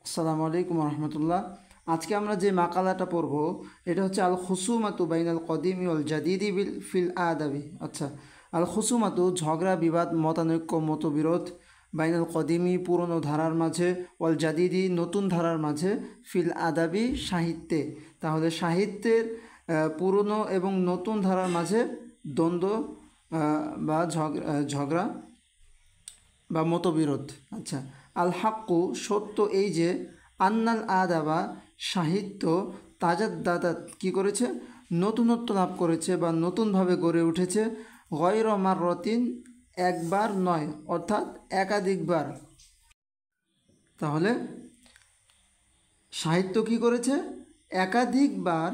আসসালামু আলাইকুম রহমতুল্লাহ। আজকে আমরা যে মাকালাটা পড়ব এটা হচ্ছে আল খুসুমাতু বাইনাল কদিমি ওয়াল জাদিদি ফিল আদাবি। আচ্ছা, আল খুসুমাতু ঝগড়া, বিবাদ, মতানৈক্য, মতবিরোধ, বাইনাল কদিমি পুরনো ধারার মাঝে, ওয়াল জাদিদি নতুন ধারার মাঝে, ফিল আদাবি সাহিত্যে। তাহলে সাহিত্যের পুরনো এবং নতুন ধারার মাঝে দ্বন্দ্ব বা ঝগড়া বা মতবিরোধ। আচ্ছা, আল হাক্কু সত্য এই যে, আন্নাল আদাবা সাহিত্য, তাজাদ্দাদাত কী করেছে, নতুনত্ব লাভ করেছে বা নতুনভাবে গড়ে উঠেছে, গয়র মাররতিন একবার নয়, অর্থাৎ একাধিকবার। তাহলে সাহিত্য কী করেছে, একাধিকবার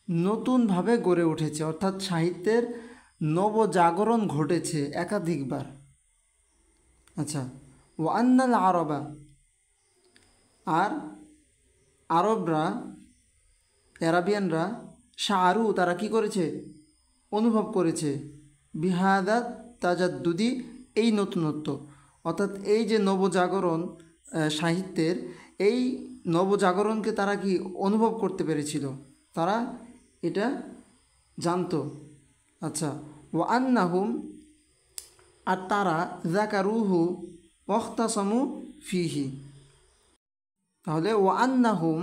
নতুনভাবে গড়ে উঠেছে, অর্থাৎ সাহিত্যের নবজাগরণ ঘটেছে একাধিকবার। আচ্ছা, ওয়ান্নাল আরবা আর আরবরা, অ্যারাবিয়ানরা, শাহরু তারা কি করেছে, অনুভব করেছে, বিহাদাত তাজাদ্দুদি এই নতুনত্ব, অর্থাৎ এই যে নবজাগরণ সাহিত্যের, এই নবজাগরণকে তারা কি অনুভব করতে পেরেছিল, তারা এটা জানতো। আচ্ছা, ও আন্নাহুম আর তারা যাকারুহু ওয়াখতাসামু ফিহি। তাহলে ও আন্নাহুম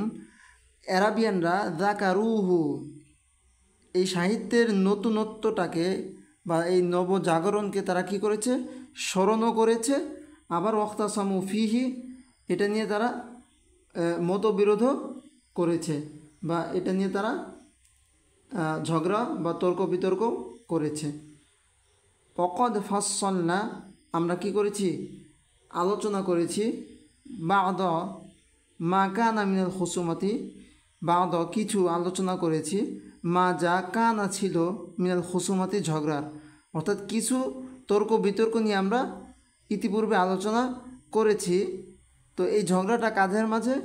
অ্যারাবিয়ানরা যাকারুহু এই সাহিত্যের নতুনত্বটাকে বা এই নবজাগরণকে তারা কি করেছে, স্মরণও করেছে, আবার ওয়াখতাসামু ফিহি এটা নিয়ে তারা মতবিরোধও করেছে বা এটা নিয়ে তারা ঝগড়া বা তর্ক বিতর্ক করেছে। অকদ ফাসসালনা আমরা কি করেছি, আলোচনা করেছি, বাদ মা কানা মিনাল খুসুমাতি বাদ কিছু আলোচনা করেছি, মা যা কানা ছিল মিনাল খুসুমাতি ঝগড়ার, অর্থাৎ কিছু তর্ক বিতর্ক নিয়ে আমরা ইতিপূর্বে আলোচনা করেছি। তো এই ঝগড়াটা কাদের মাঝে,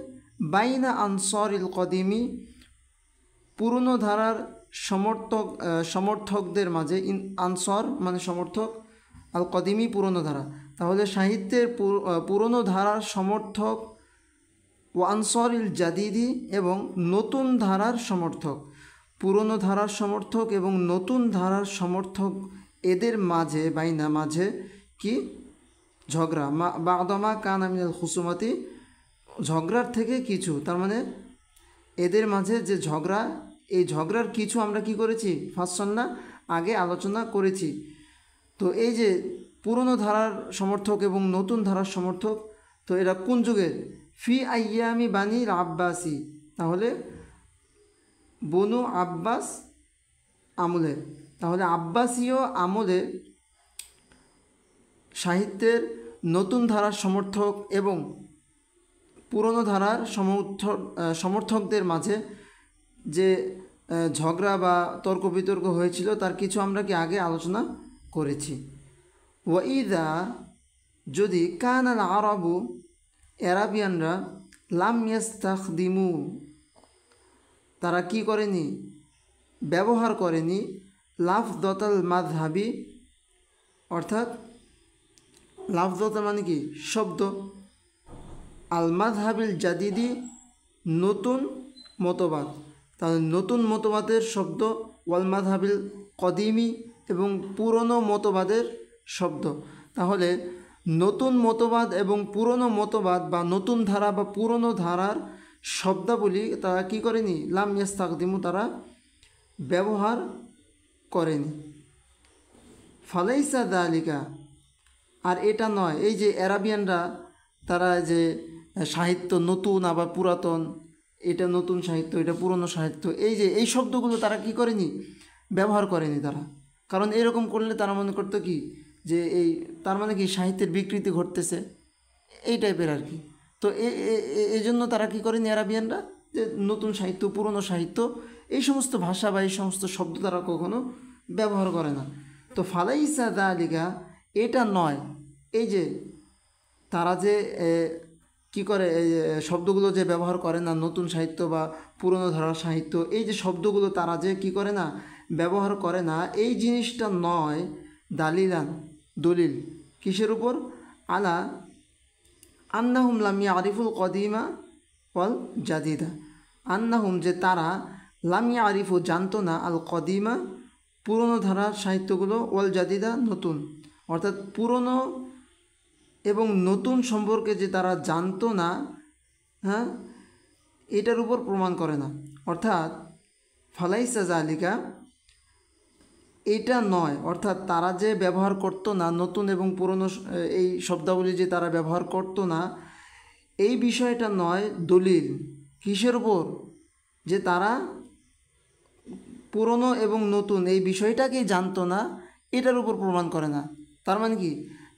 বাইনা আনসারিল কদিমি পুরনো ধারার সমর্থকদের মাঝে, আনসর মানে সমর্থক, আল কদিমি পুরনো ধারা। তাহলে সাহিত্যের পুরনো ধারার সমর্থক, ও আনসরিল জাদিদি এবং নতুন ধারার সমর্থক, পুরনো ধারার সমর্থক এবং নতুন ধারার সমর্থক, এদের মাঝে বাইনা মাঝে কি ঝগড়া, বাদমা কান আমিনাল খুসুমাতি ঝগড়ার থেকে কিছু, তার মানে এদের মাঝে যে ঝগড়া, এই ঝগড়ার কিছু আমরা কি করেছি, ফাসসালনা আগে আলোচনা করেছি। তো এই যে পুরনো ধারার সমর্থক এবং নতুন ধারার সমর্থক, তো এরা কোন যুগের, ফি আইয়ামি বানিল আব্বাসি, তাহলে বনু আব্বাস আমলে। তাহলে আব্বাসীয় আমলে সাহিত্যের নতুন ধারার সমর্থক এবং পুরনো ধারার সমর্থকদের মাঝে যে ঝগড়া বা তর্ক বিতর্ক হয়েছিল তার কিছু আমরা কি আগে আলোচনা করেছি। ওয়াইদা যদি কান আল আরবু অ্যারাবিয়ানরা লাম ইয়াস্তাখদিমু তারা কি করেনি, ব্যবহার করেনি, লাফদতাল মাযহাবি অর্থাৎ লাফদতা মানে কি শব্দ, আল মাযহাবিল জাদিদি নতুন মতবাদ, তাহলে নতুন মতবাদের শব্দ, ওয়াল মাযহাবিল কদিমি এবং পুরনো মতবাদের শব্দ। তাহলে নতুন মতবাদ এবং পুরনো মতবাদ বা নতুন ধারা বা পুরনো ধারার শব্দাবলী তারা কি করেনি, লাম ইয়াস্তাখদিমু তারা ব্যবহার করেনি। ফালাইসা যালিকা আর এটা নয়, এই যে অ্যারাবিয়ানরা তারা যে সাহিত্য নতুন আবার পুরাতন, এটা নতুন সাহিত্য এটা পুরনো সাহিত্য, এই যে এই শব্দগুলো তারা কি করেনি, ব্যবহার করেনি তারা। কারণ এরকম করলে তারা মনে করতো কি যে এই তার মানে কি সাহিত্যের বিকৃতি ঘটতেছে, এই টাইপের আর কি। তো এই জন্য তারা কী করেনি অ্যারাবিয়ানরা, যে নতুন সাহিত্য পুরনো সাহিত্য এই সমস্ত ভাষা বা এই সমস্ত শব্দ তারা কখনো ব্যবহার করে না। তো ফালাইসা যালিকা এটা নয়, এই যে তারা যে কি করে এই শব্দগুলো যে ব্যবহার করে না, নতুন সাহিত্য বা পুরনো ধারার সাহিত্য, এই যে শব্দগুলো তারা যে কি করে না, ব্যবহার করে না, এই জিনিসটা নয় দালিলান দলিল কিসের উপর, আলা আন্নাহুম লাম ইয়ারিফুল কদিমা ওয়াল জাদিদা, আন্নাহুম যে তারা, লাম ইয়ারিফু জানতো না, আল কদিমা পুরনো ধারার সাহিত্যগুলো, ওয়াল জাদিদা নতুন, অর্থাৎ পুরনো এবং নতুন সম্পর্কে যে তারা জানতো না, হ্যাঁ, এটার উপর প্রমাণ করে না। অর্থাৎ ফালাইসা জালিকা, এটা নয়, অর্থাৎ তারা যে ব্যবহার করতো না নতুন এবং পুরনো এই শব্দাবলী যে তারা ব্যবহার করতো না, এই বিষয়টা নয় দলিল কিসের উপর, যে তারা পুরনো এবং নতুন এই বিষয়টাকেই জানতো না, এটার উপর প্রমাণ করে না। তার মানে কি,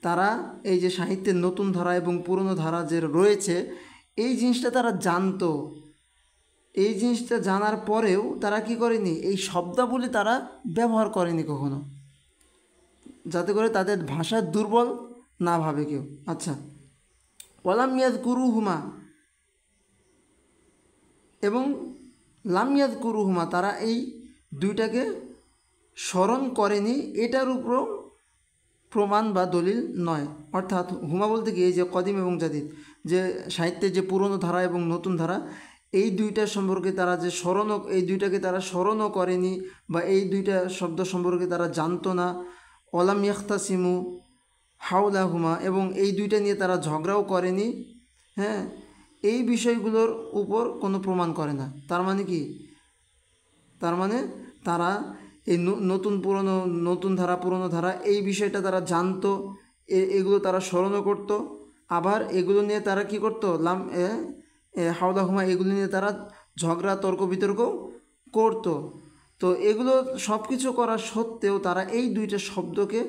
তারা এই যে সাহিত্যের নতুন ধারা এবং পুরনো ধারা যে রয়েছে, এই জিনিসটা তারা জানতো, এই জিনিসটা জানার পরেও তারা কি করেনি, এই শব্দাবলী তারা ব্যবহার করেনি কখনো, যাতে করে তাদের ভাষা দুর্বল না ভাবে কেউ। আচ্ছা, ওয়ালাম ইয়াযকুরুহুমা, এবং লাম ইয়াযকুরুহুমা, তারা এই দুইটাকে স্মরণ করেনি, এটার উপরও প্রমাণ বা দলিল নয়। অর্থাৎ হুমা বলতে কি, এই যে কদিম এবং জাদিদ, যে সাহিত্যের যে পুরনো ধারা এবং নতুন ধারা, এই দুইটার সম্পর্কে তারা যে স্মরণও, এই দুইটাকে তারা স্মরণও করেনি, বা এই দুইটা শব্দ সম্পর্কে তারা জানতো না। ওয়ালাম ইয়াখতাসিমু হাওলাহুমা, এবং এই দুইটা নিয়ে তারা ঝগড়াও করেনি, হ্যাঁ, এই বিষয়গুলোর উপর কোনো প্রমাণ করে না। তার মানে কি, তার মানে তারা এই নতুন পুরনো, নতুন ধারা পুরনো ধারা, এই বিষয়টা তারা জানতো, এগুলো তারা স্মরণও করতো, আবার এগুলো নিয়ে তারা কি করতো, হাওদা হুমা, এগুলো নিয়ে তারা ঝগড়া তর্ক বিতর্ক করতো। তো এগুলো সব কিছু করা সত্ত্বেও তারা এই দুইটা শব্দকে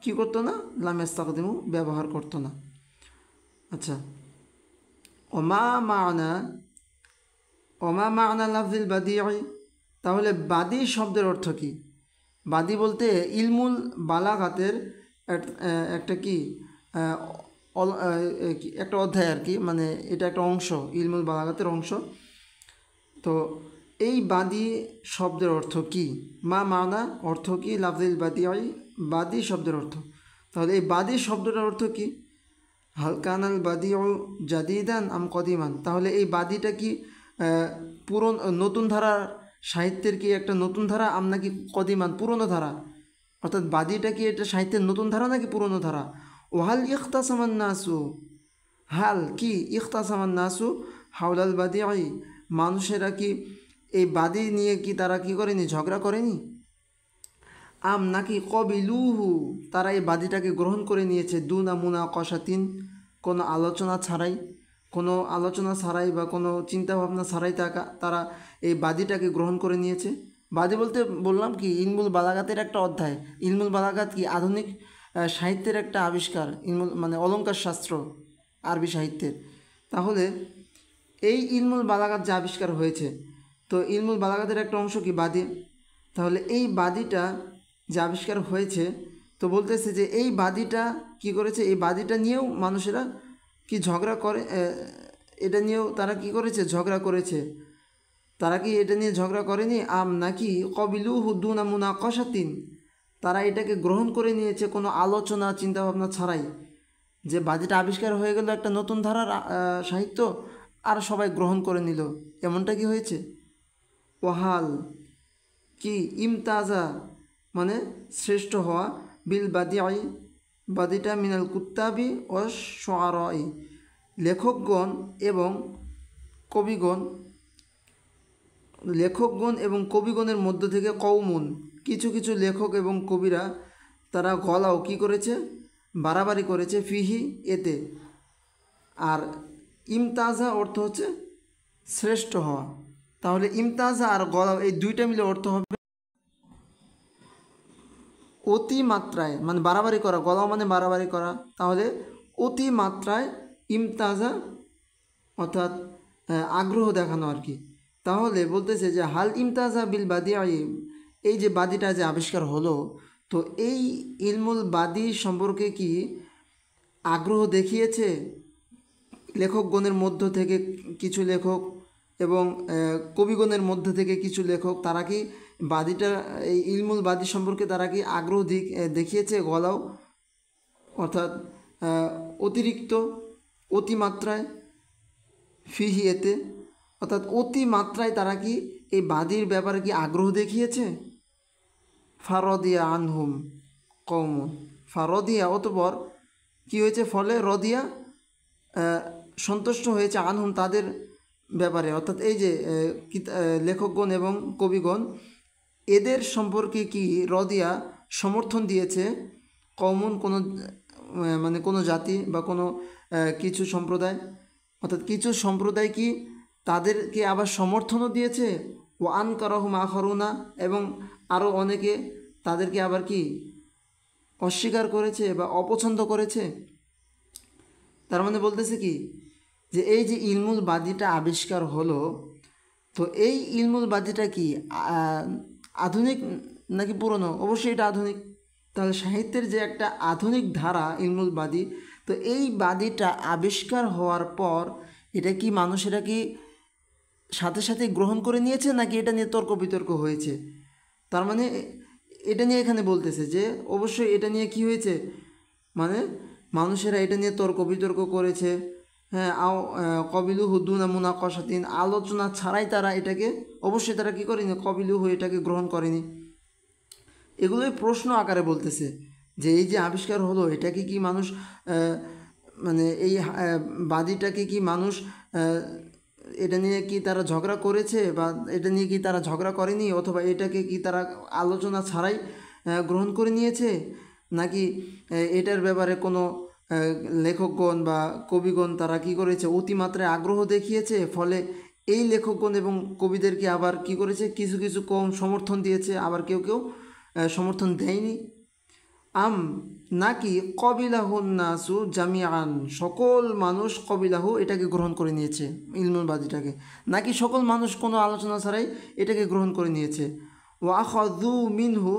কি করতো না, লাম ইস্তাখদিমু ব্যবহার করতো না। আচ্ছা, ওমা মা'না, ওমা মা'না লাফজিল বাদিই, তাহলে বাদী শব্দের অর্থ কী? বাদী বলতে ইলমুল বালাগাতের একটা কি, একটা অধ্যায় আর কি, মানে এটা একটা অংশ, ইলমুল বালাগাতের অংশ। তো এই বাদী শব্দের অর্থ কি, মা মানা অর্থ কি, লাফজিল বাদিই, বাদী শব্দের অর্থ। তাহলে এই বাদী শব্দটার অর্থ কি, হালকানাল বাদিউ জাদিদান আম কদিমান, তাহলে এই বাদীটা কি নতুন ধারার সাহিত্যের কি একটা নতুন ধারা, আম নাকি কদিমান পুরনো ধারা, অর্থাৎ বাদীটা কি এটা সাহিত্যের নতুন ধারা নাকি পুরনো ধারা। ওহাল ইখতাসামান নাসু, হাল কি ইখতাসামান নাসু হাওলাল বাদিই, মানুষেরা কি এই বাদী নিয়ে কি তারা কি করেনি, ঝগড়া করেনি। আম নাকি কবিলুহু, তারা এই বাদীটাকে গ্রহণ করে নিয়েছে, দুনা মুনা কষাতিন, কোনো আলোচনা ছাড়াই, কোনো আলোচনা ছাড়াই বা কোনো চিন্তাভাবনা ছাড়াই তারা এই বাদীটাকে গ্রহণ করে নিয়েছে। বাদী বলতে বললাম কি, ইলমুল বালাগাতের একটা অধ্যায়। ইলমুল বালাগাত কি আধুনিক সাহিত্যের একটা আবিষ্কার, ইলমুল মানে অলঙ্কার শাস্ত্র আরবি সাহিত্যের। তাহলে এই ইলমুল বালাগাত যে আবিষ্কার হয়েছে, তো ইলমুল বালাগাতের একটা অংশ কি বাদী। তাহলে এই বাদীটা যে আবিষ্কার হয়েছে, তো বলতেছে যে এই বাদীটা কি করেছে, এই বাদীটা নিয়েও মানুষেরা কি ঝগড়া করে, এটা নিয়েও তারা কি করেছে, ঝগড়া করেছে। তারা কি এটা নিয়ে ঝগড়া করেনি, আম নাকি কবিলুহু দুনা মুনাকাশাতিন, তারা এটাকে গ্রহণ করে নিয়েছে কোনো আলোচনা চিন্তাভাবনা ছাড়াই, যে বাদীটা আবিষ্কার হয়ে গেল একটা নতুন ধারার সাহিত্য, আর সবাই গ্রহণ করে নিল, এমনটা কি হয়েছে। ওহাল কি ইমতাজা মানে শ্রেষ্ঠ হওয়া, বিল বাদিআই, বাদিটা মিনাল কুত্তাবি ও শুআরাই, লেখকগণ এবং কবিগণ, লেখকগণ এবং কবিগণের মধ্য থেকে কওমুন, কিছু কিছু লেখক এবং কবিরা, তারা গলাও কি করেছে, বাড়াবাড়ি করেছে, ফিহি এতে। আর ইমতাজা অর্থ হচ্ছে শ্রেষ্ঠ হওয়া। তাহলে ইমতাজা আর গলাও এই দুইটা মিলে অর্থ হবে অতি মাত্রায়, মানে বাড়াবাড়ি করা, গলাও মানে বাড়াবাড়ি করা। তাহলে অতি মাত্রায় ইমতাজা অর্থাৎ আগ্রহ দেখানো আর কি। তাহলে বলতেছে যে হাল ইমতাজা বিল বাদিআই, এই যে বাদীটা যে আবিষ্কার হলো, তো এই ইলমুল বাদী সম্পর্কে কি আগ্রহ দেখিয়েছে লেখকগণের মধ্য থেকে কিছু লেখক এবং কবিগণের মধ্য থেকে কিছু লেখক, তারা কি বাদীটা, এই ইলমুল বাদী সম্পর্কে তারা কি আগ্রহ দেখিয়েছে গলাও, অর্থাৎ অতিরিক্ত অতিমাত্রায়, ফিহি এতে, অর্থাৎ অতিমাত্রায় তারা কি এই বাদীর ব্যাপারে কি আগ্রহ দেখিয়েছে। ফারদিয়া আনহুম কওমুন, ফারদিয়া অতপর কি হয়েছে, ফলে রদিয়া সন্তুষ্ট হয়েছে, আনহুম তাদের ব্যাপারে, অর্থাৎ এই যে লেখকগণ এবং কবিগণ এদের সম্পর্কে কি রদিয়া সমর্থন দিয়েছে। কওমুন কোনো মানে কোনো জাতি বা কোনো কিছু সম্প্রদায়, অর্থাৎ কিছু সম্প্রদায় কি তাদেরকে আবার সমর্থনও দিয়েছে। ও আনকারাহুম আখারুনা, এবং আরও অনেকে তাদেরকে আবার কি অস্বীকার করেছে বা অপছন্দ করেছে। তার মানে বলতেছে কি যে এই যে ইলমুল বাদিটা আবিষ্কার হলো, তো এই ইলমুল বাদিটা কি আধুনিক নাকি পুরনো? অবশ্যই এটা আধুনিক। তাহলে সাহিত্যের যে একটা আধুনিক ধারা ইলমুল বাদি, তো এই বাদিটা আবিষ্কার হওয়ার পর এটা কি মানুষেরা কি সাথে সাথে গ্রহণ করে নিয়েছে নাকি এটা নিয়ে তর্ক বিতর্ক হয়েছে? তার মানে এটা নিয়ে এখানে বলতেছে যে অবশ্যই এটা নিয়ে কি হয়েছে, মানে মানুষেরা এটা নিয়ে তর্ক বিতর্ক করেছে। হ্যাঁ, কবিলু হুদ্দুনা মুনাকশাতিন, আলোচনা ছাড়াই তারা এটাকে অবশ্যই তারা কী করেনি, কবিলুহু এটাকে গ্রহণ করেনি। এগুলোই প্রশ্ন আকারে বলতেছে যে এই যে আবিষ্কার হলো এটাকে কি মানুষ মানে এই বাদীটাকে কি মানুষ এটা নিয়ে কি তারা ঝগড়া করেছে বা এটা নিয়ে কি তারা ঝগড়া করেনি, অথবা এটাকে কি তারা আলোচনা ছাড়াই গ্রহণ করে নিয়েছে, নাকি এটার ব্যাপারে কোনো লেখকগণ বা কবিগণ তারা কি করেছে, অতিমাত্রায় আগ্রহ দেখিয়েছে, ফলে এই লেখকগণ এবং কবিদেরকে আবার কি করেছে, কিছু কিছু কম সমর্থন দিয়েছে, আবার কেউ কেউ সমর্থন দেয়নি। নাকি কবিলাহুন নাসু জামিআন, সকল মানুষ কবিলাহু এটাকে গ্রহণ করে নিয়েছে ইলমুল বাদিটাকে, নাকি সকল মানুষ কোনো আলোচনা ছাড়াই এটাকে গ্রহণ করে নিয়েছে। ওয়াখাযু মিনহু,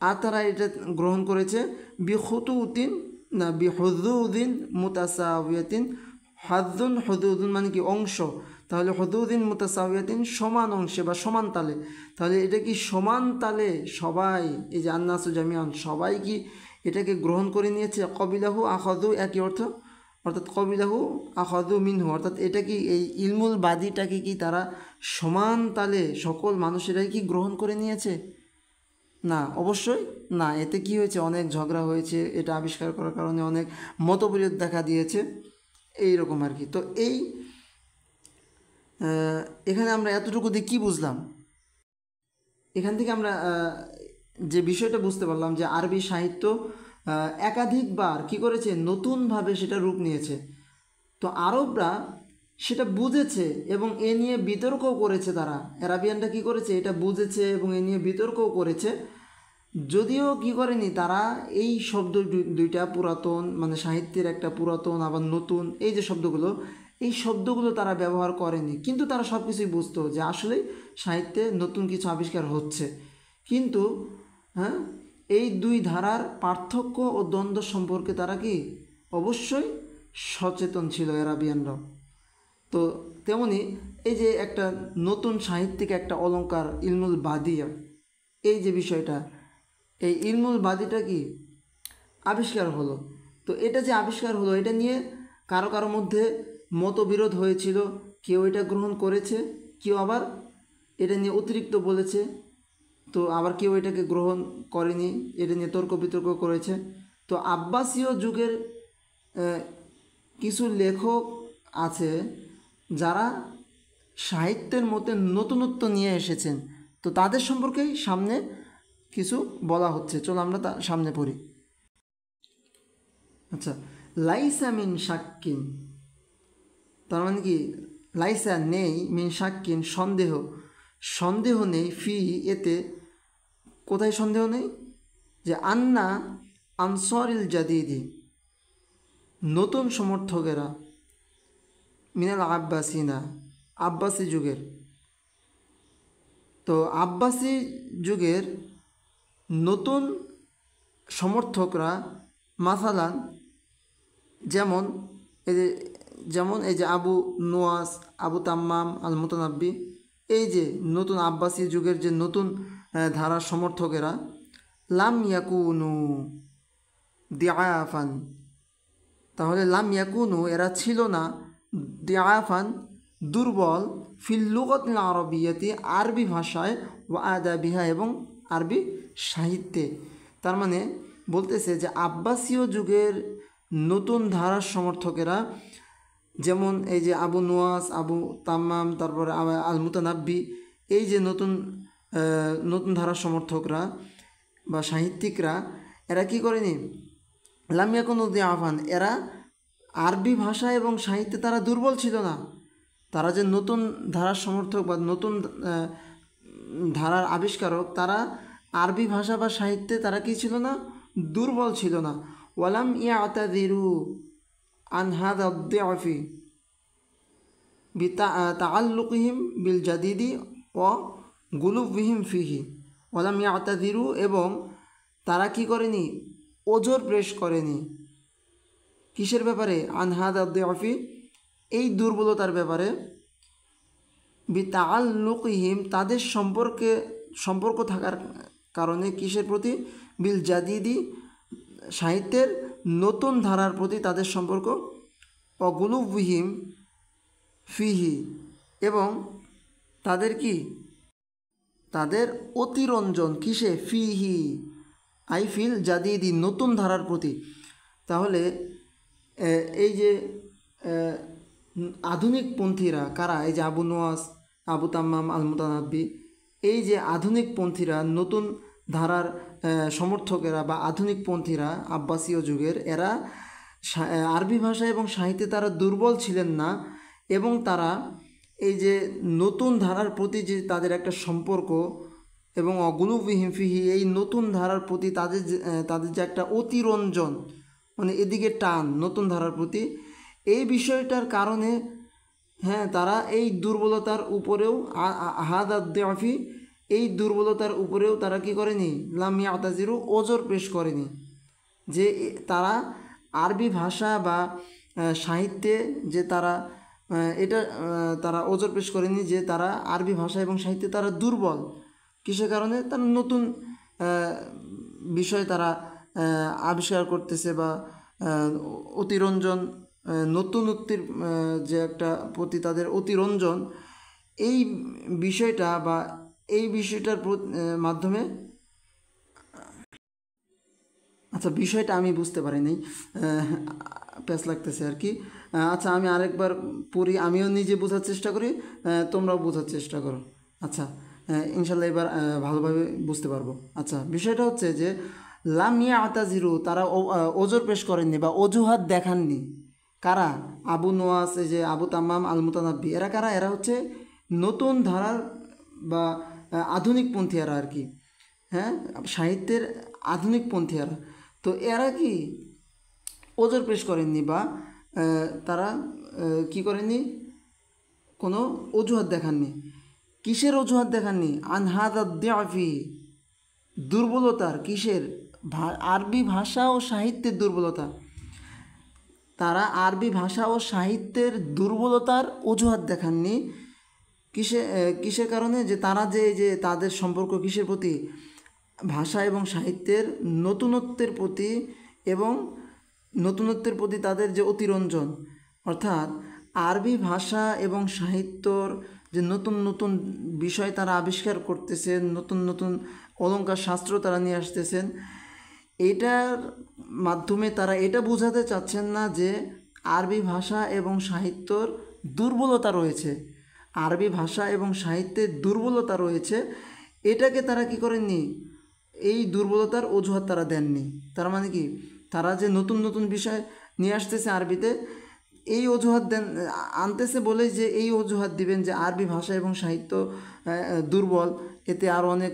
আর তারা এটা গ্রহণ করেছে বিখুতুতিন না বিহুদুদিন মুতাসাউয়াতিন, হাদ্দুন হুদুদুন মানে কি অংশ, তাহলে হুদুদিন মুতাসাউয়াতিন সমান অংশে বা সমান তালে, তাহলে এটা কি সমান তালে সবাই, এই যে আন্নাসু জামিআন সবাই কি এটাকে গ্রহণ করে নিয়েছে। কবিলাহু আখাযু একই অর্থ, অর্থাৎ কবিলাহু আখাযু মিনহু, অর্থাৎ এটা কি এই ইলমুল বাদিটাকে কি তারা সমান তালে সকল মানুষেরাই কি গ্রহণ করে নিয়েছে? না, অবশ্যই না। এতে কি হয়েছে, অনেক ঝগড়া হয়েছে, এটা আবিষ্কার করার কারণে অনেক মতবিরোধ দেখা দিয়েছে, এই রকম আর কি। তো এই এখানে আমরা এতটুকু দিয়ে কী বুঝলাম, এখান থেকে আমরা যে বিষয়টা বুঝতে পারলাম যে আরবি সাহিত্য একাধিকবার কি করেছে, নতুনভাবে সেটা রূপ নিয়েছে। তো আরবরা সেটা বুঝেছে এবং এ নিয়ে বিতর্কও করেছে। তারা অ্যারাবিয়ানরা কী করেছে, এটা বুঝেছে এবং এ নিয়ে বিতর্কও করেছে। যদিও কি করেনি, তারা এই শব্দ দুইটা পুরাতন, মানে সাহিত্যের একটা পুরাতন আবার নতুন, এই যে শব্দগুলো, এই শব্দগুলো তারা ব্যবহার করেনি, কিন্তু তারা সব কিছুই বুঝতো যে আসলে সাহিত্যে নতুন কিছু আবিষ্কার হচ্ছে। কিন্তু হ্যাঁ, এই দুই ধারার পার্থক্য ও দ্বন্দ্ব সম্পর্কে তারা কি অবশ্যই সচেতন ছিল অ্যারাবিয়ানরাও। তো তেমনি এই যে একটা নতুন সাহিত্যিক একটা অলঙ্কার ইলমুল বাদিয়া, এই যে বিষয়টা, এই ইলমুল বাদিটা কি আবিষ্কার হলো, তো এটা যে আবিষ্কার হলো এটা নিয়ে কারো কারো মধ্যে মতবিরোধ হয়েছিল। কেউ এটা গ্রহণ করেছে, কেউ আবার এটা নিয়ে অতিরিক্ত বলেছে, তো আবার কেউ এটাকে গ্রহণ করেনি, এটা নিয়ে তর্ক বিতর্ক করেছে। তো আব্বাসীয় যুগের কিছু লেখক আছে যারা সাহিত্যের মধ্যে নতুনত্ব নিয়ে এসেছেন, তো তাদের সম্পর্কেই সামনে কিছু বলা হচ্ছে। চলো আমরা তার সামনে পড়ি। আচ্ছা, লাইসা মিন শাক্কিন, তার মানে কি, লাইসা নেই, মিন শাক্কিন সন্দেহ, সন্দেহ নেই, ফি এতে, কোথায় সন্দেহ নেই, যে আন্না আনসারিল জাদিদি, নতুন সমর্থকেরা, মিনাল আব্বাসিনা, আব্বাসী যুগের, তো আব্বাসী যুগের নতুন সমর্থকরা, মাসালান যেমন এই যে আবু নোয়াস, আবু তাম্মাম আল মুতানাব্বি, এই যে নতুন আব্বাসী যুগের যে নতুন ধারার সমর্থকেরা, লাম ইয়াকুনু দিআফান, তাহলে লাম ইয়াকুনু এরা ছিল না দিআফান দুর্বল ফিল লুগাতিল আরবিয়াতি আরবি ভাষায় ও আদাবিহা এবং আরবি সাহিত্যে। তার মানে বলতেছে যে আব্বাসীয় যুগের নতুন ধারার সমর্থকেরা, যেমন এই যে আবু নুয়াস, আবু তাম্মাম, তারপরে আল মুতানাব্বি, এই যে নতুন ধারার সমর্থকরা বা সাহিত্যিকরা, এরা কি করেনি লামিয়া কোনো আহ্বান, এরা আরবি ভাষা এবং সাহিত্যে তারা দুর্বল ছিল না। তারা যে নতুন ধারার সমর্থক বা নতুন ধারার আবিষ্কারক, তারা আরবি ভাষা বা সাহিত্যে তারা কি ছিল না, দুর্বল ছিল না। ওয়ালাম ইয়াতাযিরু আন হাযা আদ-দি'ফি বিতাআল্লুকিহিম বিল জাদিদি ওয়া গুলুবিহিম ফিহি। ওয়ালাম ইয়াতাযিরু, এবং তারা কি করেনি, ওজর পেশ করেনি কিসের ব্যাপারে, আন হাযা আদ-দি'ফি, এই দুর্বলতার ব্যাপারে, বিতাআল্লুকিহিম, তাদের সম্পর্ক থাকার কারণে কিসের প্রতি, বিল জাদিদি, সাহিত্যের নতুন ধারার প্রতি তাদের সম্পর্ক, অগুলুবিহিম ফিহি, এবং তাদের কি, তাদের অতিরঞ্জন কিসে, ফিহি আই ফিল জাদিদি, নতুন ধারার প্রতি। তাহলে এই যে আধুনিক পন্থীরা কারা, এই যে আবু নোয়াস, আবু তাম্মাম, আল মুতানাব্বি, এই যে আধুনিক পন্থীরা, নতুন ধারার সমর্থকেরা বা আধুনিক পন্থীরা আব্বাসীয় যুগের, এরা আরবি ভাষা এবং সাহিত্যে তারা দুর্বল ছিলেন না, এবং তারা এই যে নতুন ধারার প্রতি যে তাদের একটা সম্পর্ক এবং অগুলুবিহিম ফিহি, এই নতুন ধারার প্রতি তাদের যে একটা অতিরঞ্জন, মানে এদিকে টান নতুন ধারার প্রতি, এই বিষয়টার কারণে হ্যাঁ তারা এই দুর্বলতার উপরেও হাদা আদ-দি'ফি, এই দুর্বলতার উপরেও তারা কি করেনি, লাম ইয়াতাযিরু, ওজর পেশ করেনি, যে তারা আরবি ভাষা বা সাহিত্যে যে তারা তারা ওজর পেশ করেনি যে তারা আরবি ভাষা এবং সাহিত্যে তারা দুর্বল। কিসের কারণে, তারা নতুন বিষয় তারা আবিষ্কার করতেছে বা অতিরঞ্জন, নতুনত্বের যে একটা প্রতি তাদের অতিরঞ্জন, এই বিষয়টা বা এই বিষয়টার মাধ্যমে, আচ্ছা বিষয়টা আমি বুঝতে পারিনি, প্যাচ লাগতেছে আর কি। আচ্ছা আমি আরেকবার পড়ি, আমিও নিজে বোঝার চেষ্টা করি, তোমরাও বোঝার চেষ্টা করো। আচ্ছা ইনশাল্লাহ এবার ভালোভাবে বুঝতে পারবো। আচ্ছা বিষয়টা হচ্ছে যে লাম ইয়াতাযিরু, তারা ওজর পেশ করেননি বা অজুহাত দেখাননি। কারা, আবু নোয়াস, এই যে আবু তাম্মাম, আল মুতানাব্বি, এরা কারা, এরা হচ্ছে নতুন ধারার বা আধুনিক পন্থীয়ারা আর কি, হ্যাঁ সাহিত্যের আধুনিক পন্থীয়ারা। তো এরা কি ওজর পেশ করেননি বা তারা কি করেননি, কোনো অজুহাত দেখাননি। কিসের অজুহাত দেখাননি, আন হাযা আদ-দি'ফি, দুর্বলতার, কিসের, আরবি ভাষা ও সাহিত্যের দুর্বলতা। তারা আরবি ভাষা ও সাহিত্যের দুর্বলতার অজুহাত দেখাননি। কিসের কারণে, যে তারা যে তাদের সম্পর্ক কিসের প্রতি, ভাষা এবং সাহিত্যের নতুনত্বের প্রতি, এবং নতুনত্বের প্রতি তাদের যে অতিরঞ্জন, অর্থাৎ আরবি ভাষা এবং সাহিত্যর যে নতুন নতুন বিষয় তারা আবিষ্কার করতেছেন, নতুন নতুন অলংকার শাস্ত্র তারা নিয়ে আসতেছেন, এটার মাধ্যমে তারা এটা বোঝাতে চাচ্ছেন না যে আরবি ভাষা এবং সাহিত্যর দুর্বলতা রয়েছে, আরবি ভাষা এবং সাহিত্যের দুর্বলতা রয়েছে, এটাকে তারা কি করেননি, এই দুর্বলতার অজুহাত তারা দেননি। তার মানে কি, তারা যে নতুন নতুন বিষয় নিয়ে আসতেছে আরবিতে, এই অজুহাত আনতেছে বলে যে এই অজুহাত দিবেন যে আরবি ভাষা এবং সাহিত্য দুর্বল, এতে আরও অনেক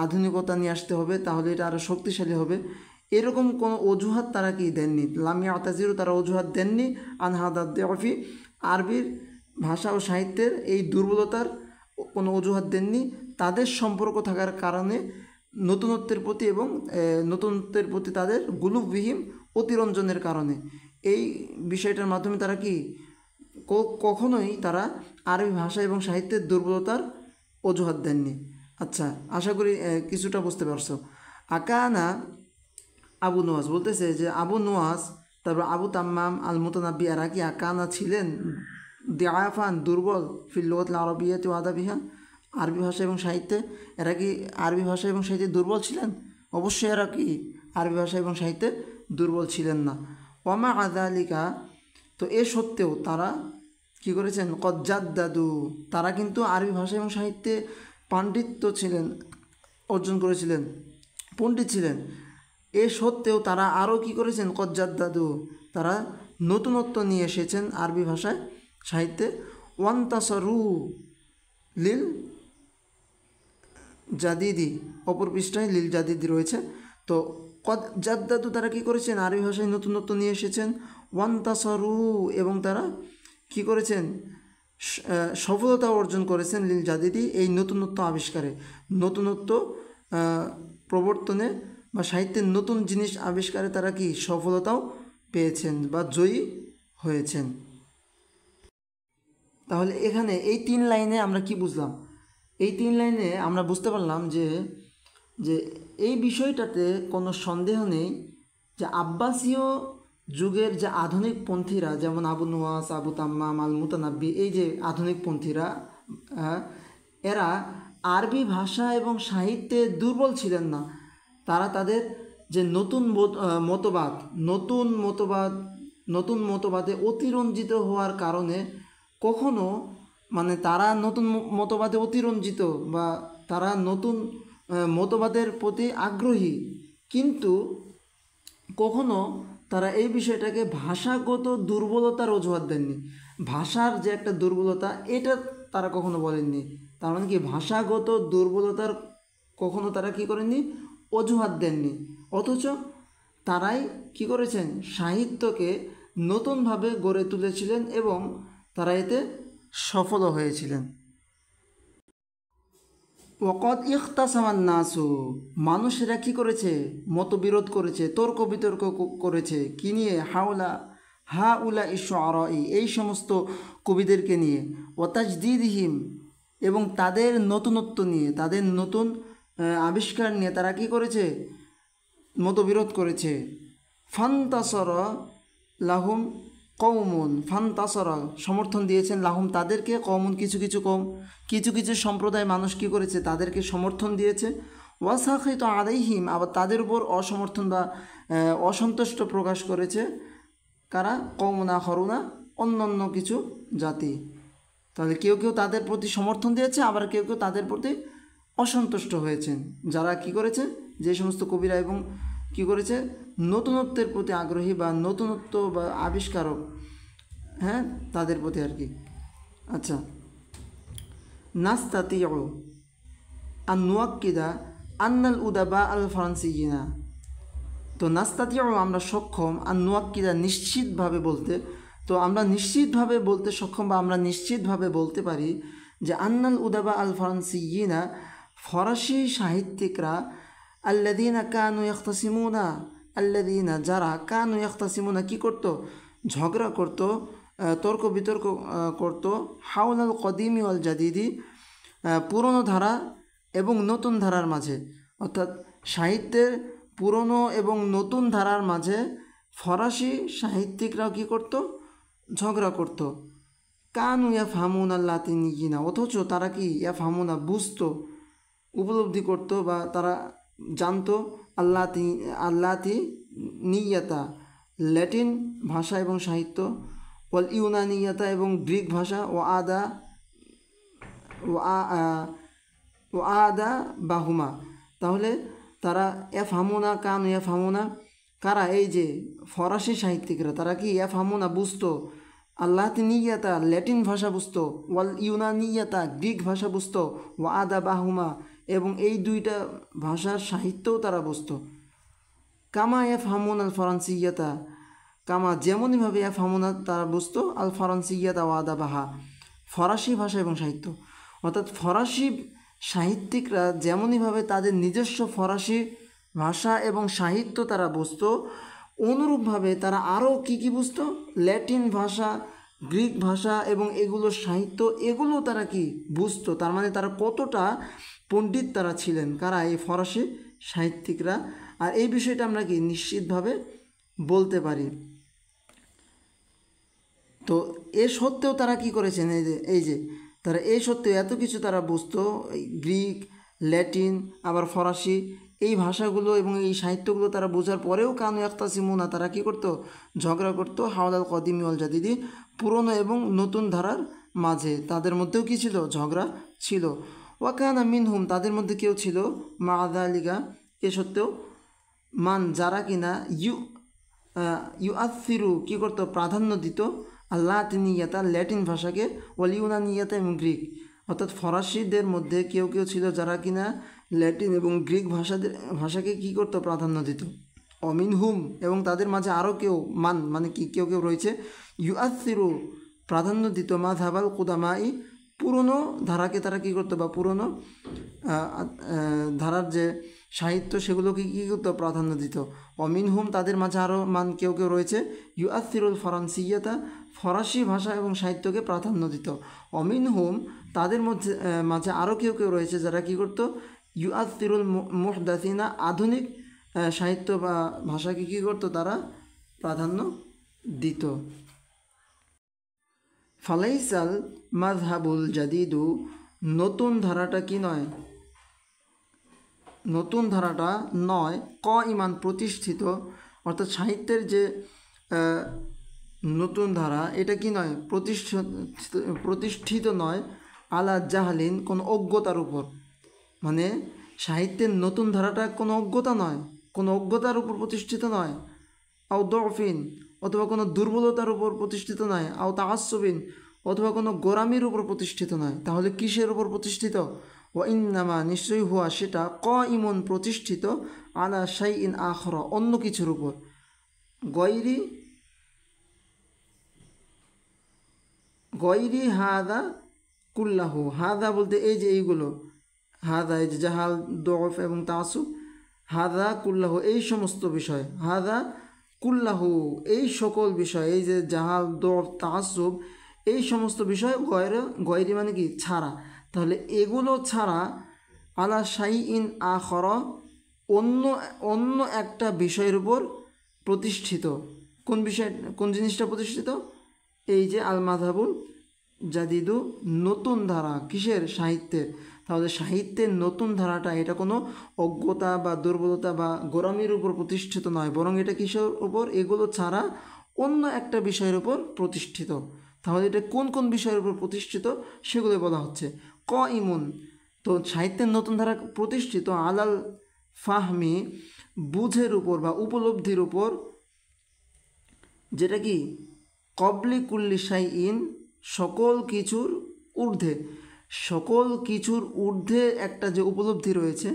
আধুনিকতা নিয়ে আসতে হবে, তাহলে এটা আরও শক্তিশালী হবে, এরকম কোনো অজুহাত তারা কি দেননি। লাম ইয়াতাযিরু, তারা অজুহাত দেননি আন হাযা আদ-দি'ফি, আরবির ভাষা ও সাহিত্যের এই দুর্বলতার কোনো অজুহাত দেননি, তাদের সম্পর্ক থাকার কারণে নতুনত্বের প্রতি এবং নতুনত্বের প্রতি তাদের গুলুবিহীন অতিরঞ্জনের কারণে, এই বিষয়টার মাধ্যমে তারা কি কখনোই তারা আরবি ভাষা এবং সাহিত্যের দুর্বলতার অজুহাত দেননি। আচ্ছা আশা করি কিছুটা বুঝতে পারছো। আকানা আবু নোয়াস বলতেছে যে আবু নোয়াস তারপর আবু তাম্মাম আল মুতানাব্বি এরা কি কানা ছিলেন দিআফান দুর্বল ফিল লুগাতিল আরাবিয়্যাতি ওয়া আদাবিহা, আরবি ভাষা এবং সাহিত্যে এরা কি আরবি ভাষা এবং সাহিত্যে দুর্বল ছিলেন? অবশ্যই এরা কি আরবি ভাষা এবং সাহিত্যে দুর্বল ছিলেন না। ওয়ামা আযালিকা, তো এ সত্ত্বেও তারা কি করেছেন? কদ জাদ্দাদু, তারা কিন্তু আরবি ভাষা এবং সাহিত্যে পাণ্ডিত্য ছিলেন, অর্জন করেছিলেন, পণ্ডিত ছিলেন। এ সত্ত্বেও তারা আরও কি করেছেন? কদ জাদ্দাদু, তারা নতুনত্ব নিয়ে এসেছেন আরবি ভাষায় সাহিত্যে। ওয়ান্তাসারু লিল জাদিদি, অপর পৃষ্ঠায় লিল জাদিদি রয়েছে। তো কদ জাদ্দাদু, তারা কি করেছেন? আরবি ভাষায় নতুনত্ব নিয়ে এসেছেন। ওয়ান্তাসারু, এবং তারা কি করেছেন? সফলতা অর্জন করেছেন লিল জাদিদি, এই নতুনত্ব আবিষ্কারে, নতুনত্ব প্রবর্তনে বা সাহিত্যের নতুন জিনিস আবিষ্কারে তারা কি সফলতাও পেয়েছেন বা জয়ী হয়েছেন। তাহলে এখানে এই 3 লাইনে আমরা কি বুঝলাম? এই 3 লাইনে আমরা বুঝতে পারলাম যে যে এই বিষয়টাতে কোনো সন্দেহ নেই যে আব্বাসীয় যুগের যে আধুনিক পন্থীরা, যেমন আবু নুয়াস, আবু তাম্মাম, আল মুতানাব্বি, এই যে আধুনিক পন্থীরা, এরা আরবি ভাষা এবং সাহিত্যে দুর্বল ছিলেন না। তারা তাদের যে নতুন মতবাদে অতিরঞ্জিত হওয়ার কারণে কখনো মানে তারা নতুন মতবাদে অতিরঞ্জিত বা তারা নতুন মতবাদের প্রতি আগ্রহী, কিন্তু কখনো তারা এই বিষয়টাকে ভাষাগত দুর্বলতার অজুহাত দেননি। ভাষার যে একটা দুর্বলতা, এটা তারা কখনো বলেননি। তার মানে কি ভাষাগত দুর্বলতার কখনো তারা কি করেননি? অজুহাত দেননি। অথচ তারাই কি করেছেন? সাহিত্যকে নতুনভাবে গড়ে তুলেছিলেন এবং তারা এতে সফলও হয়েছিলেন। ওয়াকদ ইখতাসামান নাসু, মানুষেরা কি করেছে? মতবিরোধ করেছে, তর্ক বিতর্ক করেছে। কি নিয়ে? হাউলা ইশুআরাই, এই সমস্ত কবিদেরকে নিয়ে। ওয়াতাজদিদিহিম, এবং তাদের নতুনত্ব নিয়ে, তাদের নতুন আবিষ্কার নিয়ে তারা কি করেছে? মতবিরোধ করেছে। ফান্তাসরা লাহুম কওমুন, ফান্তাসরা সমর্থন দিয়েছেন, লাহুম তাদেরকে, কওমুন কিছু কিছু সম্প্রদায় মানুষ কী করেছে? তাদেরকে সমর্থন দিয়েছে। ওয়াসাখিত আলাইহিম, আবার তাদের উপর অসমর্থন বা অসন্তুষ্ট প্রকাশ করেছে। কারা? কওমুন আখরুনা, অন্য কিছু জাতি। তাহলে কেউ কেউ তাদের প্রতি সমর্থন দিয়েছে, আবার কেউ কেউ তাদের প্রতি অসন্তুষ্ট হয়েছেন। যারা কি করেছে? যে সমস্ত কবিরা এবং কি করেছে? নতুনত্বের প্রতি আগ্রহী বা নতুনত্ব বা আবিষ্কারক, হ্যাঁ, তাদের প্রতি আর কি। আচ্ছা, নাস্তাতিউ আন নুয়াক্কিদা আন্নাল উদাবা আল ফরান্সিয়িনা, তো নাস্তাতিউ আমরা সক্ষম, আর নুয়াক্কিদা নিশ্চিতভাবে বলতে, তো আমরা নিশ্চিতভাবে বলতে সক্ষম বা আমরা নিশ্চিতভাবে বলতে পারি যে আন্নাল উদাবা আল ফরান্সিয়িনা, ফরাসি সাহিত্যিকরা, আল্লাযীনা কানু ইয়াখতাসিমুনা, আল্লাযীনা যারা, কানু ইয়াখতাসিমুনা কি করতো? ঝগড়া করতো, তর্ক বিতর্ক করতো, হাওলাল কদিমি ওয়াল জাদিদি, পুরনো ধারা এবং নতুন ধারার মাঝে, অর্থাৎ সাহিত্যের পুরনো এবং নতুন ধারার মাঝে ফরাসি সাহিত্যিকরাও কী করতো? ঝগড়া করতো। কানু ইয়াফহামুনা লাতিনিয়িনা, অথচ তারা কি ইয়াফহামুনা বুঝতো, উপলব্ধি করতো বা তারা জানতো আল্লাতি নিয়াতা ল্যাটিন ভাষা এবং সাহিত্য, ওয়াল ইউনানিয়াতা এবং গ্রিক ভাষা, ও আদা বাহুমা। তাহলে তারা ইয়াফহামুনা, কানু ইয়াফহামুনা, কারা? এই যে ফরাসি সাহিত্যিকরা, তারা কি ইয়াফহামুনা বুঝতো, আল্লাতিনিয়াতা ল্যাটিন ভাষা বুঝতো, ওয়াল ইউনানিয়াতা গ্রিক ভাষা বুঝতো, ওয়া আদা বাহুমা এবং এই দুইটা ভাষার সাহিত্যও তারা বুঝতো। কামা ইয়াফহামুন আল ফরান্সিয়াতা, কামা যেমনইভাবে ইয়াফহামুনা তারা বুঝতো, আল ফরান্সিয়াতা ওয়া আদা বাহা, ফরাসি ভাষা এবং সাহিত্য। অর্থাৎ ফরাসি সাহিত্যিকরা যেমনইভাবে তাদের নিজস্ব ফরাসি ভাষা এবং সাহিত্য তারা বুঝতো, অনুরূপভাবে তারা আরও কী বুঝতো? ল্যাটিন ভাষা, গ্রিক ভাষা এবং এগুলোর সাহিত্য, এগুলো তারা কি বুঝতো। তার মানে তারা কতটা পণ্ডিত তারা ছিলেন, কারা? এই ফরাসি সাহিত্যিকরা। আর এই বিষয়টা আমরা কি নিশ্চিতভাবে বলতে পারি। তো এ সত্ত্বেও তারা কি করেছেন, এই যে তারা এই সত্ত্বেও এত কিছু তারা বুঝতো, গ্রিক, ল্যাটিন, আবার ফরাসি এই ভাষাগুলো এবং এই সাহিত্যগুলো তারা বোঝার পরেও কানু ইয়াখতাসিমুনা, তারা কি করতো, ঝগড়া করতো হাওলাল কদিমি ওয়াল জাদিদি, পুরনো এবং নতুন ধারার মাঝে তাদের মধ্যেও কি ছিল, ঝগড়া ছিল। ওয়াকানা মিনহুম, তাদের মধ্যে কেউ ছিল, মা আযালিকা, এ সত্ত্বেও, মান, যারা কিনা ইউআসিরু কি করতো, প্রাধান্য দিত, লাতিনিয়াতা, ল্যাটিন ভাষাকে, ওয়াল ইউনানিয়াতা এবং গ্রিক, অর্থাৎ ফরাসিদের মধ্যে কেউ কেউ ছিল যারা কিনা ল্যাটিন এবং গ্রিক ভাষাকে কি করতো, প্রাধান্য দিত। অমিনহুম, এবং তাদের মাঝে আরও কেউ, মানে কি কেউ কেউ রয়েছে, ইউআসিরু, প্রাধান্য দিত, মাযহাবাল কুদামাই, পুরনো ধারাকে তারা কী করতো, বা পুরনো ধারার যে সাহিত্য সেগুলোকে কী করতো, প্রাধান্য দিত। অমিনহুম, তাদের মাঝে আরও কেউ কেউ রয়েছে, ইউআসিরুল ফরান্সিয়াতা, ফরাসি ভাষা এবং সাহিত্যকে প্রাধান্য দিত। অমিনহুম, তাদের মাঝে আরও কেউ কেউ রয়েছে যারা কী করতো, ইউআসিরুল মুহদাসিনা, আধুনিক সাহিত্য বা ভাষাকে কী করতো, তারা প্রাধান্য দিত। ফালাইসাল মাযহাবুল জাদিদু, নতুন ধারাটা কি নয়, নতুন ধারাটা নয়, ইমান, প্রতিষ্ঠিত, অর্থাৎ সাহিত্যের যে নতুন ধারা এটা কি নয়, প্রতিষ্ঠিত নয়, আলা জাহালিন, কোনো অজ্ঞতার উপর, মানে সাহিত্যের নতুন ধারাটা কোনো অজ্ঞতা নয়, কোনো অজ্ঞতার উপর প্রতিষ্ঠিত নয়, আও দফিন, অথবা কোনো দুর্বলতার উপর প্রতিষ্ঠিত নয়, আও তাআসসুবিন, অথবা কোনো গোরামির উপর প্রতিষ্ঠিত নয়। তাহলে কিসের উপর প্রতিষ্ঠিত, ও ইন্নামা, নিশ্চয়ই হুয়া সেটা, ইমন, প্রতিষ্ঠিত, আলা শাইইন আখর, অন্য কিছুর উপর, গয়রি হাদা কুল্লাহু, হাদা বলতে এই যে এইগুলো, হাদা এই যে জাহাল, দফ এবং তাসুব, হাদা কুল্লাহু এই সমস্ত বিষয়, হাদা কুল্লাহু এই সকল বিষয়, এই যে জাহাল, দফ, তাসুব এই সমস্ত বিষয়, গয়রি মানে কি, ছাড়া। তাহলে এগুলো ছাড়া, আলা শাইইন আখর, অন্য একটা বিষয়ের উপর প্রতিষ্ঠিত। কোন বিষয়, কোন জিনিসটা প্রতিষ্ঠিত, এই যে আল মাযহাবুল জাদিদু, নতুন ধারা, কিসের, সাহিত্যের। তাহলে সাহিত্যের নতুন ধারাটা এটা কোনো অজ্ঞতা বা দুর্বলতা বা গোরামির উপর প্রতিষ্ঠিত নয়, বরং এটা কিসের উপর, এগুলো ছাড়া অন্য একটা বিষয়ের উপর প্রতিষ্ঠিত। তাহলে এটা কোন কোন বিষয়ের উপর প্রতিষ্ঠিত সেগুলো বলা হচ্ছে, ইমুন। তো সাহিত্যের নতুন ধারা প্রতিষ্ঠিত আলাল ফাহমি, বুঝের উপর বা উপলব্ধির উপর, যেটা কি কবলি কুল্লি শাইইন, সকল কিছুর ঊর্ধ্বে, সকল কিছুর ঊর্ধ্বে একটা যে উপলব্ধি রয়েছে,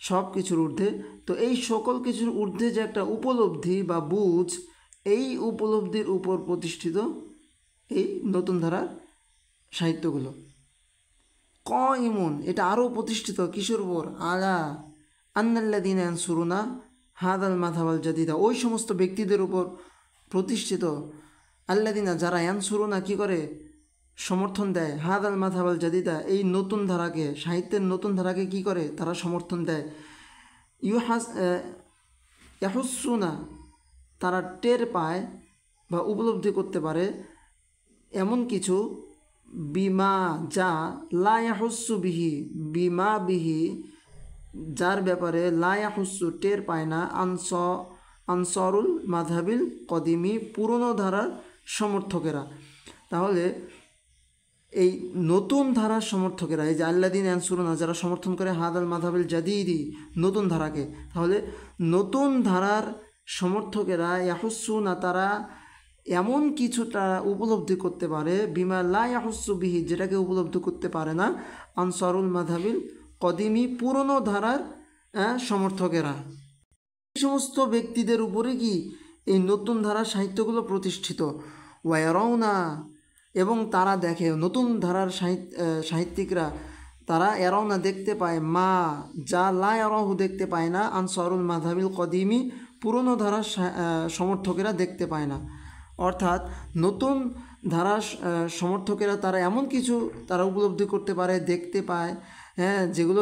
সব কিছুর ঊর্ধ্বে। তো এই সকল কিছুর ঊর্ধ্বে যে একটা উপলব্ধি বা বুঝ, এই উপলব্ধির উপর প্রতিষ্ঠিত এই নতুন ধারার সাহিত্যগুলো। ইমুন, এটা আরও প্রতিষ্ঠিত কিসের উপর, আলা আন্নাল্লাযীনা ইয়ানসুরুনা হাদাল মাযহাবাল জাদিদা, ওই সমস্ত ব্যক্তিদের উপর প্রতিষ্ঠিত, আল্লাযীনা, যারা ইয়ানসুরুনা কি করে, সমর্থন দেয়, হাদাল মাযহাবাল জাদিদা, এই নতুন ধারাকে, সাহিত্যের নতুন ধারাকে কি করে, তারা সমর্থন দেয়। ইয়াহুসুনা, তারা টের পায় বা উপলব্ধি করতে পারে এমন কিছু, বিমা, যা, লা ইয়াহুসু বিহি, বিমা বিহি, যার ব্যাপারে, লা ইয়াহুসু, টের পায় না, আনসারুল মাযহাবিল কদিমি, পুরনো ধারার সমর্থকেরা। তাহলে এই নতুন ধারার সমর্থকেরা, এই যে আল্লাযীনা ইয়ানসুরুনা, যারা সমর্থন করে হাদাল মাযহাবিল জাদিদি, নতুন ধারাকে, তাহলে নতুন ধারার সমর্থকেরা, ইয়াহুসুনা, তারা এমন কিছু তারা উপলব্ধি করতে পারে, বিমা লা ইয়াহুসু বিহি, যেটাকে উপলব্ধি করতে পারে না আনসারুল মাযহাবিল কদিমি, পুরনো ধারার সমর্থকেরা। এই সমস্ত ব্যক্তিদের উপরে কি এই নতুন ধারার সাহিত্যগুলো প্রতিষ্ঠিত। ওয়ারাউনা, এবং তারা দেখে, নতুন ধারার সাহিত্যিকরা, তারা এরাউনা, দেখতে পায়, মা, যা, লা ইয়ারাহু, দেখতে পায় না, আনসারুল মাযহাবিল কদিমি, পুরনো ধারার সমর্থকেরা দেখতে পায় না। অর্থাৎ নতুন ধারার সমর্থকেরা, তারা এমন কিছু তারা উপলব্ধি করতে পারে, দেখতে পায়, হ্যাঁ, যেগুলো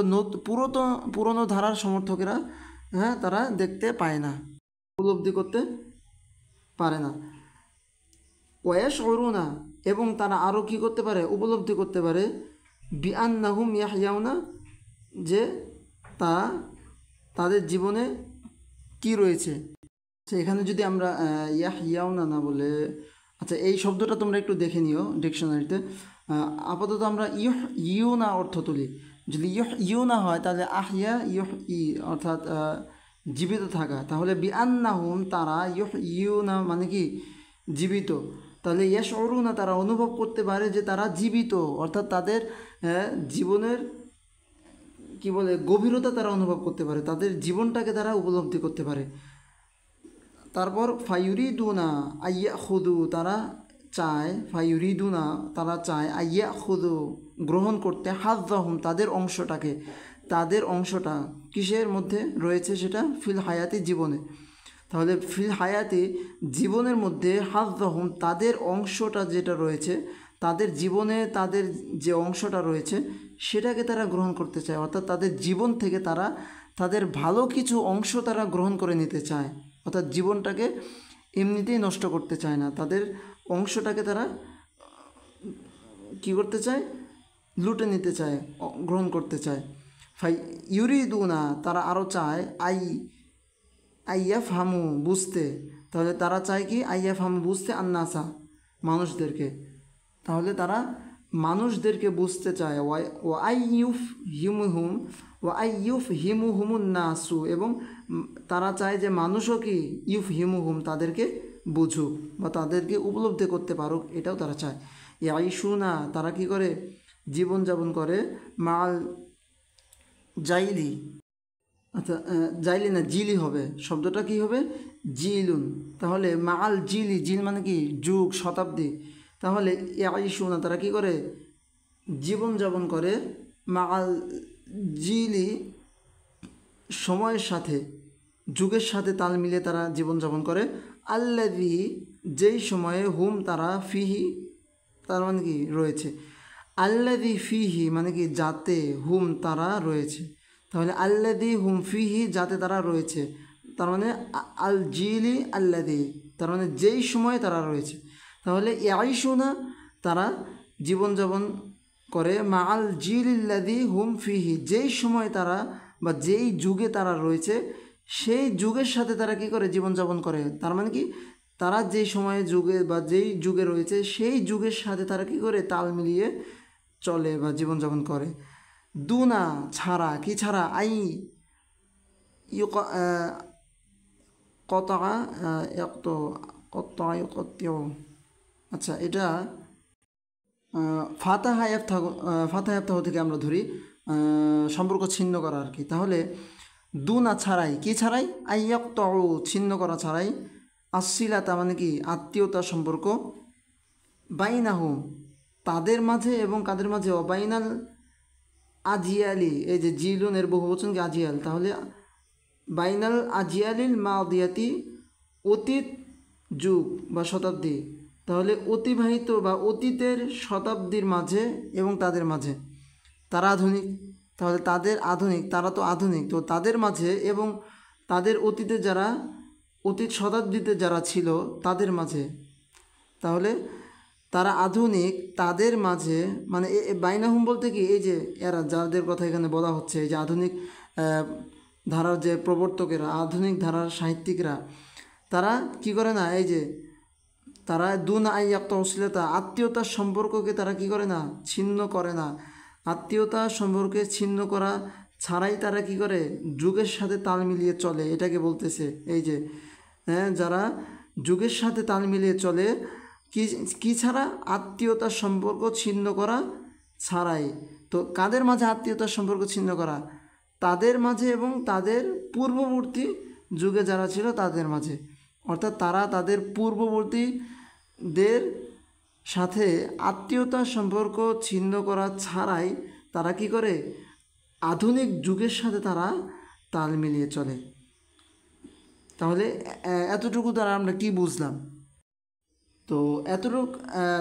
পুরনো ধারার সমর্থকেরা, হ্যাঁ, তারা দেখতে পায় না, উপলব্ধি করতে পারে না। ওয়াশউরুনা এবং তারা আরও কী করতে পারে, উপলব্ধি করতে পারে, বিআন্নাহুম ইয়াহইয়াউনা যে তাদের জীবনে কি রয়েছে। আচ্ছা, এখানে যদি আমরা ইয়াহইয়াউনা না বলে, আচ্ছা এই শব্দটা তোমরা একটু দেখে নিও ডিকশনারিতে। আপাতত আমরা ইউনা অর্থ তুলি। যদি ইউনা হয় তাহলে আহিয়া অর্থাৎ জীবিত থাকা। তাহলে বিআন্নাহুম তারা, ইউনা মানে কি জীবিত, তাহলে ইয়াশউরুনা তারা অনুভব করতে পারে যে তারা জীবিত, অর্থাৎ তাদের জীবনের কি বলে গভীরতা তারা অনুভব করতে পারে, তাদের জীবনটাকে তারা উপলব্ধি করতে পারে। তারপর ফায়ুরিদুনা আইয়া খুদু তারা চায়, ফায়ুরিদুনা তারা চায়, আইয়া খুদু গ্রহণ করতে, হাজ্জাহুম তাদের অংশটাকে, তাদের অংশটা কিসের মধ্যে রয়েছে, সেটা ফিল হায়াতি জীবনে। তাহলে ফিল হায়াতি জীবনের মধ্যে, হাজ্জাহুম তাদের অংশটা যেটা রয়েছে, তাদের জীবনে তাদের যে অংশটা রয়েছে সেটাকে তারা গ্রহণ করতে চায়, অর্থাৎ তাদের জীবন থেকে তারা তাদের ভালো কিছু অংশ তারা গ্রহণ করে নিতে চায়, অর্থাৎ জীবনটাকে এমনিতেই নষ্ট করতে চায় না, তাদের অংশটাকে তারা কী করতে চায়, লুটে নিতে চায়, গ্রহণ করতে চায়। ইউরিদুনা তারা আরও চায়, আইয়াফহামু বুঝতে, তাহলে তারা চায় কি, আইয়াফহামু বুঝতে, আন্নাসা মানুষদেরকে, তাহলে তারা মানুষদেরকে বুঝতে চায়। ও আইয়ুফ হিমুহুমুন নাসু এবং তারা চায় যে মানুষও কি ইউফ হিমুহুম তাদেরকে বুঝুক বা তাদেরকে উপলব্ধি করতে পারুক, এটাও তারা চায়। ইয়াইশুনা তারা কি করে, জীবনযাপন করে, মাল জাইলি, আচ্ছা জাইলি না জিলি হবে, শব্দটা কি হবে, জিলুন। তাহলে মাল জিলি, জিল মানে কি যুগ, শতাব্দী। তাহলে ইয়াইশুনা তারা কি করে, জীবনযাপন করে, মাল জিলি সময়ের সাথে, যুগের সাথে তাল মিলিয়ে তারা জীবনযাপন করে, আল্লাযী যেই সময়ে, হুম তারা, ফিহি তার মানে কি রয়েছে, আল্লাযী ফিহি মানে কি যাতে, হুম তারা রয়েছে। তাহলে আল্লাযী হুম ফিহি যাতে তারা রয়েছে, তার মানে আল জিলি আল্লাযী তার মানে যেই সময়ে তারা রয়েছে। তাহলে ইয়াইশুনা তারা জীবনযাপন করে, মা আল জিলিল্লাযী হুম ফিহি যেই সময় তারা বা যেই যুগে তারা রয়েছে সেই যুগের সাথে তারা কী করে, জীবনযাপন করে। তার মানে কি তারা যেই সময়ে যুগে বা যেই যুগে রয়েছে সেই যুগের সাথে তারা কী করে, তাল মিলিয়ে চলে বা জীবনযাপন করে। দুনা ছাড়া, কি ছাড়া, আই কতা আচ্ছা এটা ফাতাহা ইয়াফতাহু থেকে আমরা ধরি, সম্পর্ক ছিন্ন করা আর কি। তাহলে দুনা ছাড়াই, কি ছাড়াই, আইয়াক্তউ ছিন্ন করা ছাড়াই, আসিলাতা মানে কি আত্মীয়তার সম্পর্ক, বাইনাহুম তাদের মাঝে এবং কাদের মাঝে, অবাইনাল আজিয়ালি, এই যে জিলুনের বহুবচন কি আজিয়াল, তাহলে বাইনাল আজিয়ালিল মাদিয়াতি অতীত যুগ বা শতাব্দী, তাহলে অতিবাহিত বা অতীতের শতাব্দীর মাঝে এবং তাদের মাঝে, তারা আধুনিক, তাহলে তাদের আধুনিক, তারা তো আধুনিক, তো তাদের মাঝে এবং তাদের অতীতে যারা, অতীত শতাব্দীতে যারা ছিল তাদের মাঝে, তাহলে তারা আধুনিক তাদের মাঝে, মানে বাইনাহুম বলতে কি এই যে এরা যাদের কথা এখানে বলা হচ্ছে, এই যে আধুনিক ধারার যে প্রবর্তকেরা, আধুনিক ধারার সাহিত্যিকরা, তারা কি করে না, এই যে তারা দুনা আইয়াক্তা আত্মীয়তার সম্পর্ককে তারা কি করে না, ছিন্ন করে না। আত্মীয়তা সম্পর্কে ছিন্ন করা ছাড়াই তারা কি করে, যুগের সাথে তাল মিলিয়ে চলে, এটাকে বলতেছে। এই যে যারা যুগের সাথে তাল মিলিয়ে চলে, কি ছাড়া, আত্মীয়তার সম্পর্ক ছিন্ন করা ছাড়াই। তো কাদের মাঝে আত্মীয়তার সম্পর্ক ছিন্ন করা, তাদের মাঝে এবং তাদের পূর্ববর্তী যুগে যারা ছিল তাদের মাঝে, অর্থাৎ তারা তাদের পূর্ববর্তীদের সাথে আত্মীয়তার সম্পর্ক ছিন্ন করা ছাড়াই তারা কি করে, আধুনিক যুগের সাথে তারা তাল মিলিয়ে চলে। তাহলে এতটুকু দ্বারা আমরা কি বুঝলাম, তো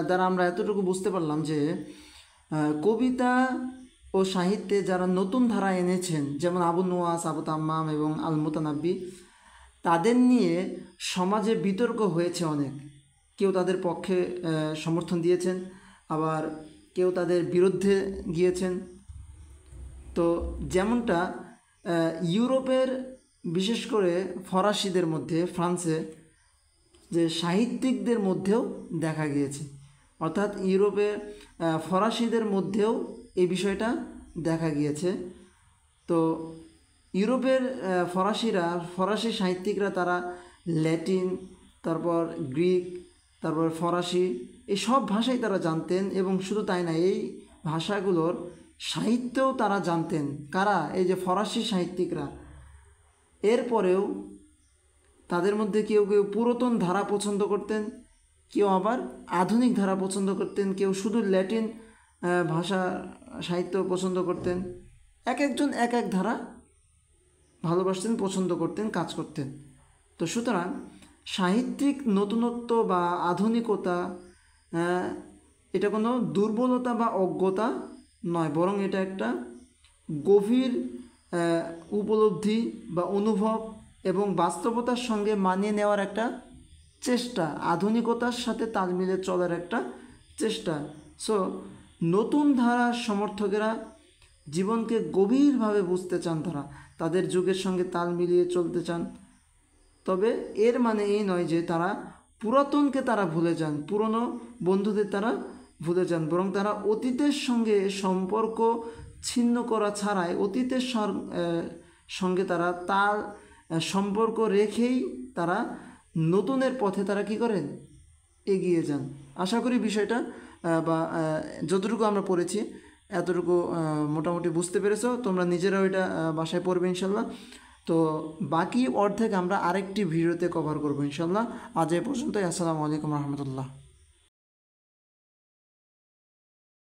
দ্বারা আমরা এতটুকু বুঝতে পারলাম যে কবিতা ও সাহিত্যে যারা নতুন ধারা এনেছেন, যেমন আবু নুয়াস, আবু তাম্মাম এবং আল মুতানাব্বি, তাদের নিয়ে সমাজে বিতর্ক হয়েছে অনেক। কেউ তাদের পক্ষে সমর্থন দিয়েছেন, আবার কেউ তাদের বিরুদ্ধে গিয়েছেন। তো যেমনটা ইউরোপের বিশেষ করে ফরাসিদের মধ্যে, ফ্রান্সে যে সাহিত্যিকদের মধ্যেও দেখা গিয়েছে, অর্থাৎ ইউরোপে ফরাসিদের মধ্যেও এই বিষয়টা দেখা গিয়েছে। তো ইউরোপের ফরাসি সাহিত্যিকরা তারা ল্যাটিন, তারপর গ্রিক, তারপর ফরাসি, এই সব ভাষাই তারা জানতেন, এবং শুধু তাই না, এই ভাষাগুলোর সাহিত্যও তারা জানতেন। কারা? এই যে ফরাসি সাহিত্যিকরা। এরপরেও তাদের মধ্যে কেউ কেউ পুরাতন ধারা পছন্দ করতেন, কেউ আবার আধুনিক ধারা পছন্দ করতেন, কেউ শুধু ল্যাটিন ভাষা সাহিত্য পছন্দ করতেন। এক একজন এক এক ধারা ভালোবাসতেন, পছন্দ করতেন, কাজ করতেন। তো সুতরাং সাহিত্যিক নতুনত্ব বা আধুনিকতা এটা কোনো দুর্বলতা বা অজ্ঞতা নয়, বরং এটা একটা গভীর উপলব্ধি বা অনুভব এবং বাস্তবতার সঙ্গে মানিয়ে নেওয়ার একটা চেষ্টা, আধুনিকতার সাথে তাল মিলিয়ে চলার একটা চেষ্টা। সো নতুন ধারার সমর্থকেরা জীবনকে গভীরভাবে বুঝতে চান, তাদের যুগের সঙ্গে তাল মিলিয়ে চলতে চান। তবে এর মানে এই নয় যে তারা পুরাতনকে তারা ভুলে যান, পুরনো বন্ধুদের তারা ভুলে যান, বরং তারা অতীতের সঙ্গে সম্পর্ক ছিন্ন করা ছাড়াই অতীতের সঙ্গে তারা তার সম্পর্ক রেখেই তারা নতুনের পথে তারা কী করেন? এগিয়ে যান। আশা করি বিষয়টা বা যতটুকু আমরা পড়েছি এতটুকু মোটামুটি বুঝতে পেরেছো। তোমরা নিজেরাও এটা বাসায় পড়বে ইনশাল্লাহ। তো বাকি অর্ধেক আমরা আরেকটি ভিডিওতে কভার করবো ইনশাল্লাহ। আজ এ পর্যন্তই। আসসালামু আলাইকুম রহমতুল্লাহ।